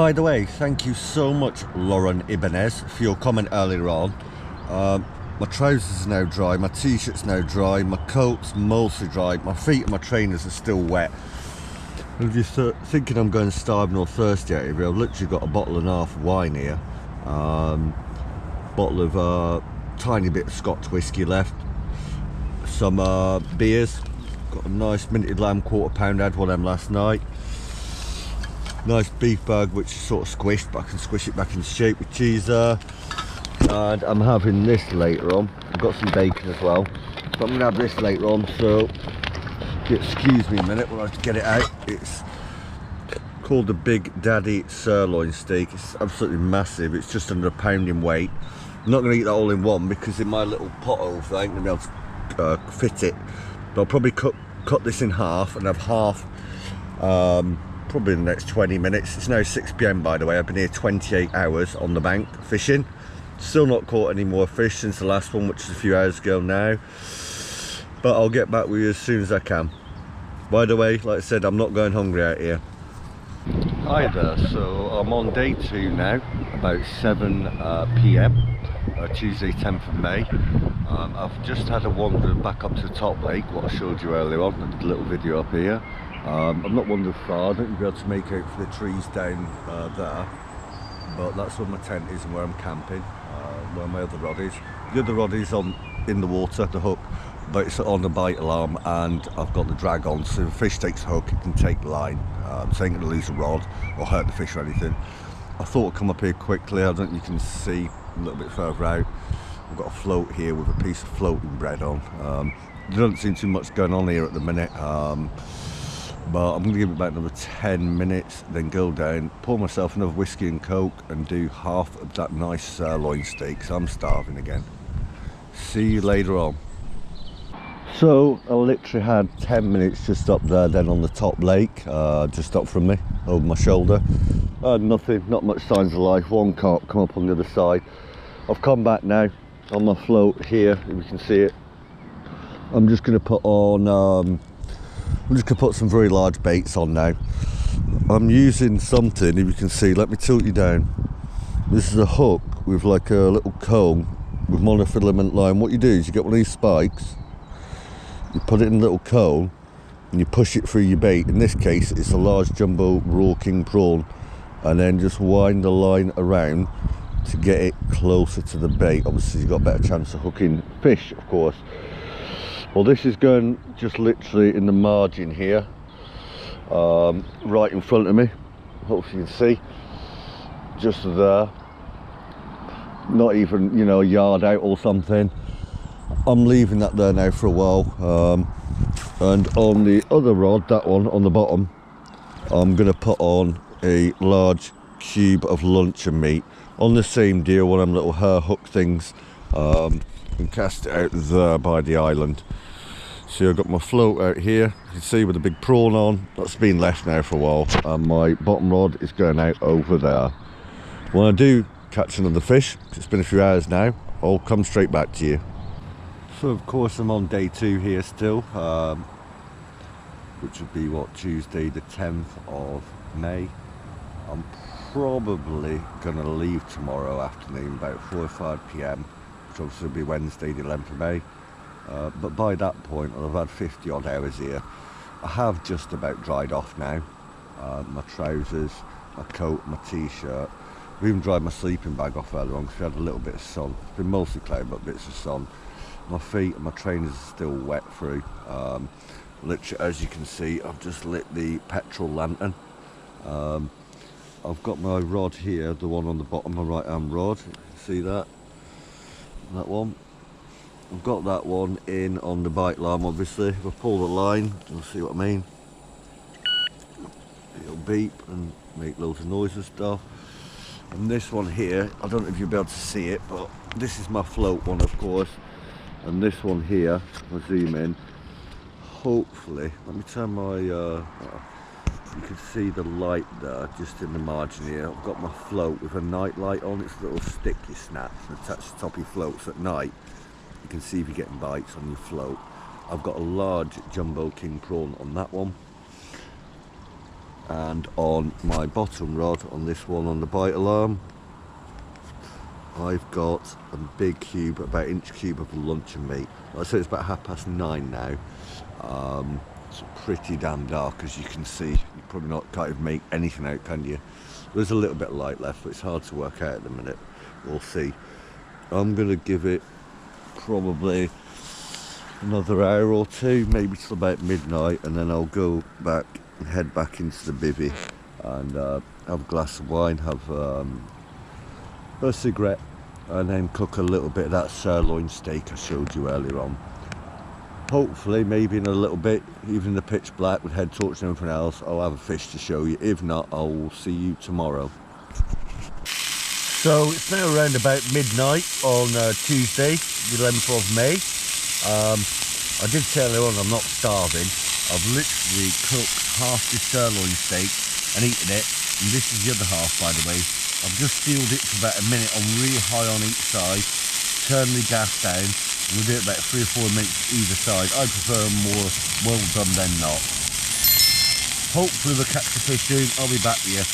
By the way, thank you so much, Lauren Ibanez, for your comment earlier on. My trousers are now dry, my t-shirt's now dry, my coat's mostly dry, my feet and my trainers are still wet. And if you're thinking I'm going starving or thirsty out here, I've literally got a bottle and a half of wine here. Bottle of tiny bit of Scotch whiskey left. Some beers. Got a nice minted lamb quarter pound, had one of them last night. Nice beef burger which is sort of squished, but I can squish it back into shape with cheese there. And I'm having this later on. I've got some bacon as well, but I'm going to have this later on, so excuse me a minute while I get it out. It's called the Big Daddy sirloin steak. It's absolutely massive. It's just under £1 in weight. I'm not going to eat that all in one because in my little pothole I ain't going to be able to fit it, but I'll probably cut this in half and have half probably in the next 20 minutes. It's now 6 PM by the way. I've been here 28 hours on the bank fishing. Still not caught any more fish since the last one, which is a few hours ago now, but I'll get back with you as soon as I can. By the way, like I said, I'm not going hungry out here. Hi there, so I'm on day 2 now, about 7 PM, Tuesday 10th of May. I've just had a wander back up to the top lake, what I showed you earlier on. I did a little video up here. I've not wandered far. I don't be able to make out for the trees down there, but that's where my tent is and where I'm camping, where my other rod is. The other rod is in the water, the hook, but it's on the bite alarm and I've got the drag on, so if a fish takes a hook it can take the line, so I ain't going to lose a rod or hurt the fish or anything. I thought I'd come up here quickly. I don't think you can see a little bit further out. I've got a float here with a piece of floating bread on. There doesn't seem too much going on here at the minute, but I'm going to give it about another 10 minutes, then go down, pour myself another whiskey and coke and do half of that nice sirloin steak, so I'm starving again. See you later on. So I literally had 10 minutes just up there then on the top lake, just up from me, over my shoulder. I had nothing, not much signs of life. One carp come up on the other side. I've come back now on my float here, if you can see it. I'm just going to put on, I'm just going to put some very large baits on now. I'm using something, if you can see, let me tilt you down. This is a hook with like a little cone with monofilament line. What you do is you get one of these spikes, you put it in a little cone and you push it through your bait. In this case it's a large jumbo raw king prawn, and then just wind the line around to get it closer to the bait. Obviously you've got a better chance of hooking fish, of course. Well, this is going just literally in the margin here, right in front of me. Hopefully you can see, just there, not even, you know, a yard out or something. I'm leaving that there now for a while, and on the other rod, that one on the bottom, I'm going to put on a large cube of luncheon meat on the same deal, one of them little hair hook things, and cast it out there by the island. So I've got my float out here, you can see, with a big prawn on. That's been left now for a while, and my bottom rod is going out over there. When I do catch another fish, it's been a few hours now, I'll come straight back to you. So of course I'm on day 2 here still, which would be what, Tuesday the 10th of May. I'm probably going to leave tomorrow afternoon about 4 or 5 PM, which obviously will be Wednesday the 11th of May. But by that point I'll have had 50 odd hours here. I have just about dried off now. My trousers, my coat, my t-shirt. I've even dried my sleeping bag off earlier on because we had a little bit of sun. It's been mostly cloud but bits of sun. My feet and my trainers are still wet through. Literally, as you can see, I've just lit the petrol lantern. I've got my rod here, the one on the bottom, my right hand rod. You can see that one. I've got that one in on the bite line, obviously. If I pull the line, you'll see what I mean. It'll beep and make loads of noise and stuff. And this one here, I don't know if you'll be able to see it, but this is my float one, of course. And this one here, I'll zoom in. Hopefully, let me turn my, you can see the light there, just in the margin here. I've got my float with a night light on. It's a little sticky snap attached to the top of your floats at night. You can see if you're getting bites on your float. I've got a large jumbo king prawn on that one. And on my bottom rod, on this one on the bite alarm, I've got a big cube, about inch cube of luncheon meat. Like I said, it's about 9:30 now. It's pretty damn dark, as you can see. You probably can't even make anything out, can you? There's a little bit of light left, but it's hard to work out at the minute. We'll see. I'm gonna give it probably another hour or two, maybe till about midnight, and then I'll go back and head back into the bivvy and have a glass of wine, have a cigarette, and then cook a little bit of that sirloin steak I showed you earlier on. Hopefully, maybe in a little bit, even the pitch black with head torch and everything else, I'll have a fish to show you. If not, I'll see you tomorrow. So it's now around about midnight on Tuesday, the 11th of May. I did say earlier on I'm not starving. I've literally cooked half the sirloin steak and eaten it, and this is the other half, by the way. I've just sealed it for about a minute on really high on each side, turn the gas down, and we'll do it about 3 or 4 minutes either side. I prefer more well done than not. Hopefully we'll catch the fish soon. I'll be back with you.